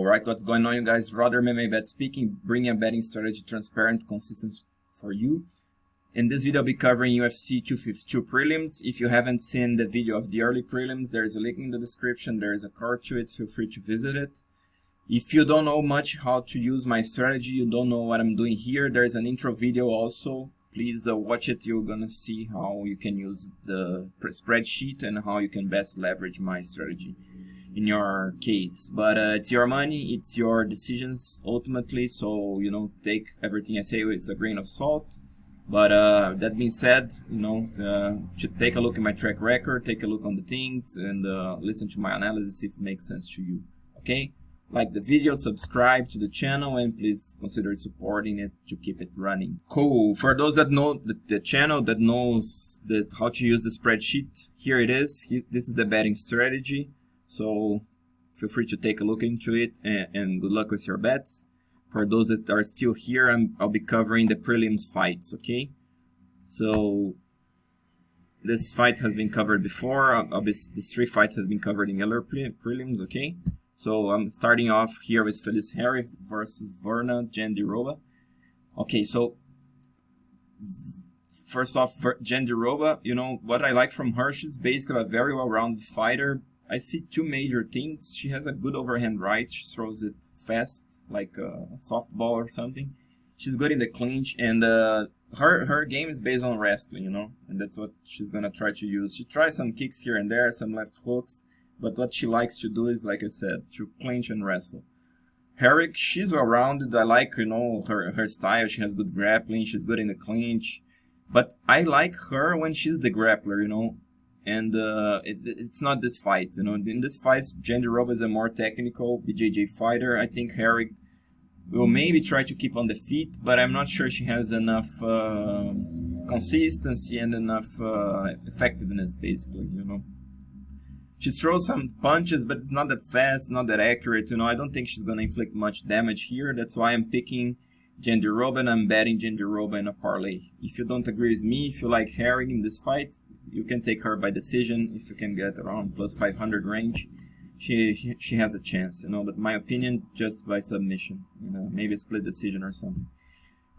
Alright, what's going on, you guys? Rather MMA Bet speaking, bringing a betting strategy transparent, consistent for you. In this video, I'll be covering UFC 252 prelims. If you haven't seen the video of the early prelims, there is a link in the description, there is a card to it, feel free to visit it. If you don't know much how to use my strategy, you don't know what I'm doing here, there is an intro video also. Please watch it, you're gonna see how you can use the spreadsheet and how you can best leverage my strategy in your case. But it's your money, it's your decisions ultimately, so take everything I say with a grain of salt. But that being said, should take a look at my track record, take a look on the things, and listen to my analysis if it makes sense to you. Okay, like the video, subscribe to the channel, and please consider supporting it to keep it running. Cool. For those that know the channel, that knows how to use the spreadsheet, here it is. This is the betting strategy. So feel free to take a look into it, and good luck with your bets. For those that are still here, I'll be covering the prelims fights, okay? So this fight has been covered before. These three fights have been covered in other prelims, okay? So I'm starting off here with Felice Herrig versus Virna, Jandiroba. Okay, so first off, Jandiroba, what I like from her, she's basically a very well-rounded fighter. I see two major things. She has a good overhand right. She throws it fast, like a softball or something. She's good in the clinch, and her game is based on wrestling, and that's what she's gonna try to use. She tries some kicks here and there, some left hooks, but what she likes to do is, like I said, to clinch and wrestle. Herrig, she's well-rounded. I like, her style. She has good grappling. She's good in the clinch, but I like her when she's the grappler, And it's not this fight, In this fight, Jandiroba is a more technical BJJ fighter. I think Herrig will maybe try to keep on the feet, but I'm not sure she has enough consistency and enough effectiveness, basically, She throws some punches, but it's not that fast, not that accurate, I don't think she's going to inflict much damage here. That's why I'm picking Jandiroba, and I'm betting Jandiroba in a parlay. If you don't agree with me, if you like Herrig in this fight, you can take her by decision. If you can get around plus 500 range, she has a chance, But my opinion, just by submission, maybe a split decision or something.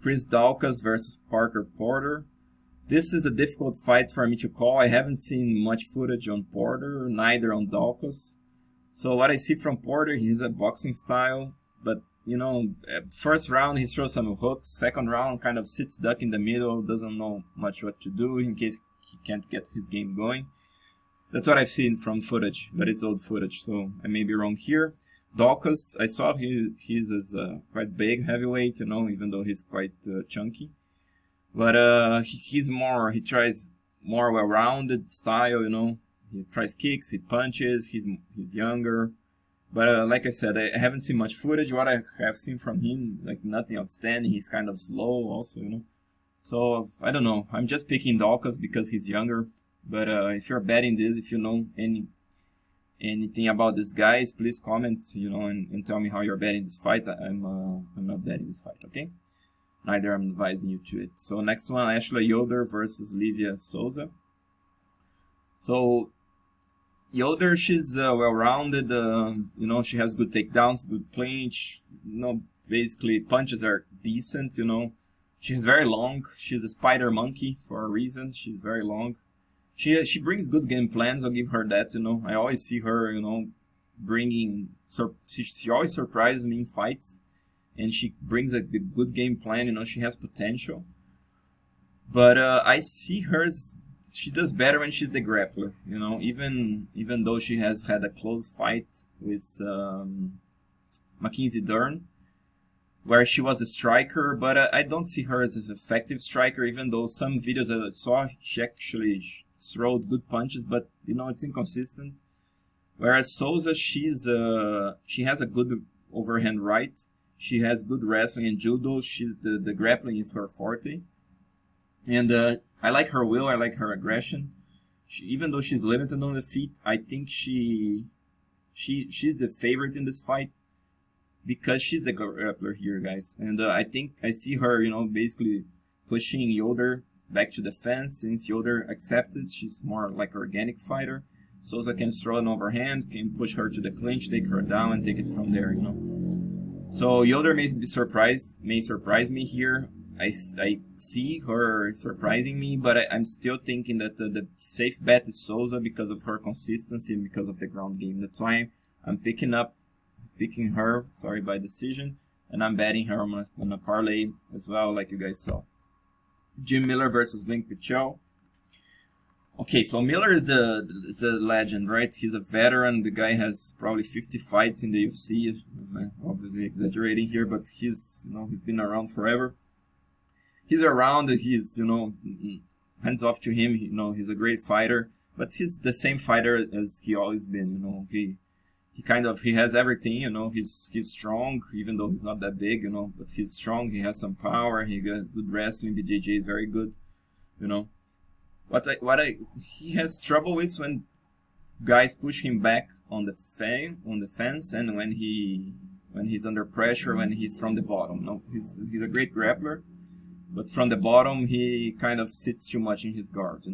Daukaus versus Parker Porter. This is a difficult fight for me to call. I haven't seen much footage on Porter, neither on Daukaus. So what I see from Porter, he's a boxing style, but first round he throws some hooks. Second round kind of sits duck in the middle, doesn't know much what to do in case he can't get his game going. That's what I've seen from footage, but it's old footage, so I may be wrong here. Dukas, I saw he's quite big heavyweight, even though he's quite chunky. But he tries more well-rounded style, He tries kicks, he punches, he's younger. But like I said, I haven't seen much footage. What I have seen from him, like nothing outstanding. He's kind of slow also, So, I don't know. I'm just picking Daukaus because he's younger. But if you're betting this, if you know anything about these guys, please comment, and tell me how you're betting this fight. I'm not betting this fight, okay? Neither I'm advising you to it. So next one, Yoder versus Livia Souza. So Yoder, she's well-rounded. She has good takedowns, good clinch. Basically punches are decent. She's very long. She's a spider monkey for a reason. She's very long. She brings good game plans. I'll give her that. I always see her. She always surprises me in fights, and she brings a good game plan. She has potential. But I see her. She does better when she's the grappler, even though she has had a close fight with Mackenzie Dern, where she was the striker, but I don't see her as an effective striker, even though some videos that I saw, she actually threw good punches, but, it's inconsistent. Whereas Souza, she has a good overhand right, she has good wrestling and judo, the grappling is her forte. And I like her will, I like her aggression. Even though she's limited on the feet, I think she's the favorite in this fight because she's the grappler here, guys. And I think I see her, basically pushing Yoder back to the fence. Since Yoder accepted, she's more like an organic fighter. Souza can throw an overhand, can push her to the clinch, take her down, and take it from there, So Yoder may surprise me here. I see her surprising me, but I'm still thinking that the safe bet is Souza because of her consistency and because of the ground game. That's why I'm picking her, sorry, by decision, and I'm betting her on a parlay as well, like you guys saw. Jim Miller versus Vinc Pichel. Okay, so Miller is the legend, right? He's a veteran. The guy has probably 50 fights in the UFC. I'm obviously exaggerating here, but he's been around forever. He's around. He's hands off to him. He's a great fighter, but he's the same fighter as he always been. He has everything. He's strong, even though he's not that big. But he's strong. He has some power. He got good wrestling. BJJ is very good. He has trouble with when guys push him back on the fence, and when he's under pressure, when he's from the bottom. No, he's a great grappler, but from the bottom he kind of sits too much in his guard.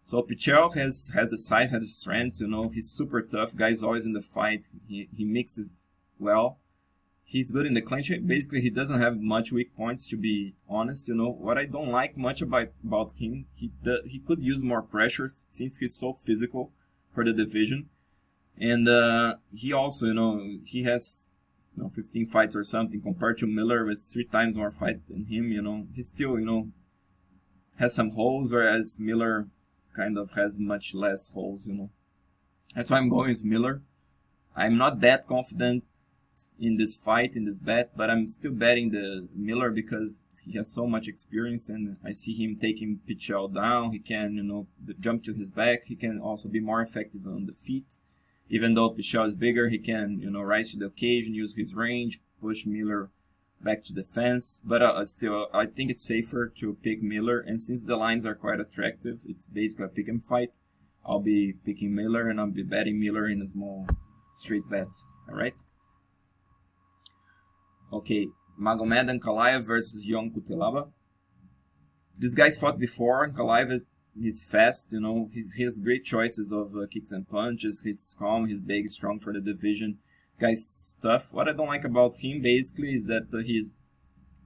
So Pichel has the size, has the strength. He's super tough. Guy's always in the fight. He mixes well. He's good in the clinch. Basically, he doesn't have much weak points, to be honest. What I don't like much about him, he could use more pressure since he's so physical for the division. And he also, he has 15 fights or something compared to Miller with 3 times more fight than him. He still, has some holes, whereas Miller kind of has much less holes. That's why I'm going with Miller. I'm not that confident in this fight, in this bet, but I'm still betting the Miller because he has so much experience, and I see him taking Pichel down. He can, jump to his back. He can also be more effective on the feet. Even though Pichel is bigger, he can, rise to the occasion, use his range, push Miller back to the fence. But still, I think it's safer to pick Miller, and since the lines are quite attractive, it's basically a pick and fight. I'll be picking Miller, and I'll be betting Miller in a small straight bet. All right. Okay, Magomed and Ankalaev versus young Cutelaba. These guys fought before. Ankalaev, he's fast, he has great choices of kicks and punches. He's calm, he's big, strong for the division. Guy's tough. What I don't like about him, basically, is that he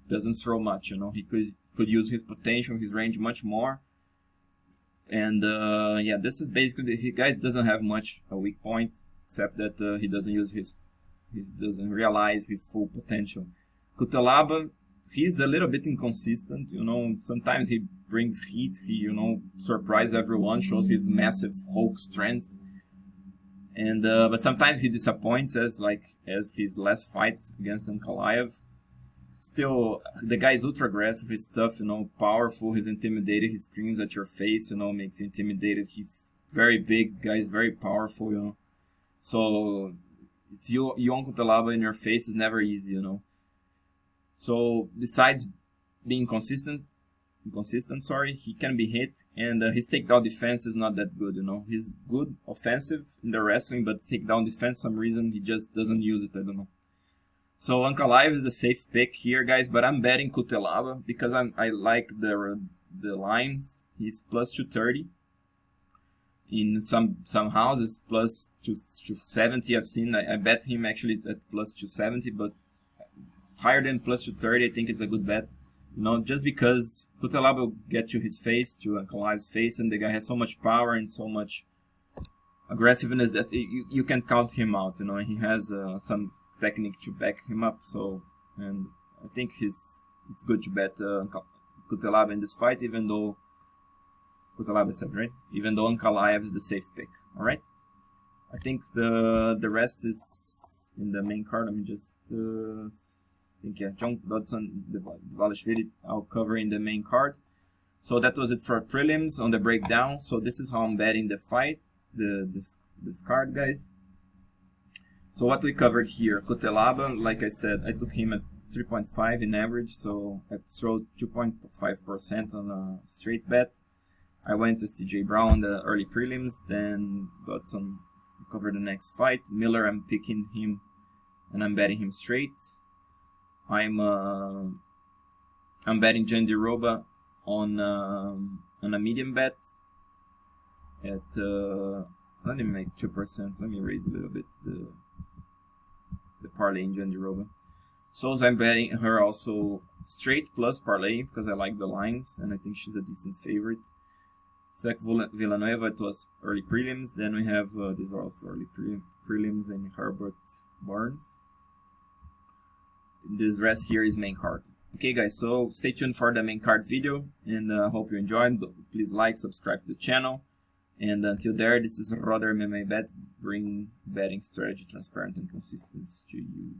doesn't throw much, He could use his potential, his range much more. And, yeah, this is basically, he guy doesn't have much a weak point, except that he doesn't realize his full potential. Cutelaba, he's a little bit inconsistent, sometimes he brings heat, he, surprises everyone, shows his massive Hulk strength, and but sometimes he disappoints, as his last fight against Ankalaev. Still, the guy is ultra aggressive, he's tough, powerful, he's intimidated, he screams at your face, makes you intimidated. He's very big, guy is very powerful, so it's young Cutelaba in your face is never easy, So besides being inconsistent, he can be hit, and his takedown defense is not that good, He's good offensive in the wrestling, but takedown defense, some reason he just doesn't use it, I don't know. So Ankalaev is the safe pick here, guys, but I'm betting Cutelaba because I like the lines. He's plus 230. In some houses, plus 270. I've seen. I bet him actually at plus 270, but higher than plus 230, I think it's a good bet. Just because Cutelaba will get to his face, to Ankalaev's face, and the guy has so much power and so much aggressiveness that you can't count him out. He has some technique to back him up. So, and I think it's good to bet Cutelaba in this fight, even though Cutelaba said, right? Even though Ankalaev is the safe pick. All right. I think the rest is in the main card. Let me just think. Yeah, John Dodson, Blachowicz, I'll cover in the main card. So that was it for prelims on the breakdown. So this is how I'm betting the fight, this card, guys. So what we covered here, Cutelaba, like I said, I took him at 3.5 in average, so I throw 2.5% on a straight bet. I went with TJ Brown the early prelims, then Dodson covered the next fight. Miller, I'm picking him, and I'm betting him straight. I'm betting Jandiroba on a medium bet at let me make 2%. Let me raise a little bit the parlay in Jandiroba. Souza, I'm betting her also straight plus parlay because I like the lines and I think she's a decent favorite. Sec Villanueva, it was early prelims. Then we have these are also early prelims and Herbert Barnes. This rest here is main card. Okay guys, so stay tuned for the main card video and hope you enjoyed. Please like, subscribe to the channel. And until there, this is Roder MMA Bet, bringing betting strategy transparent and consistent to you.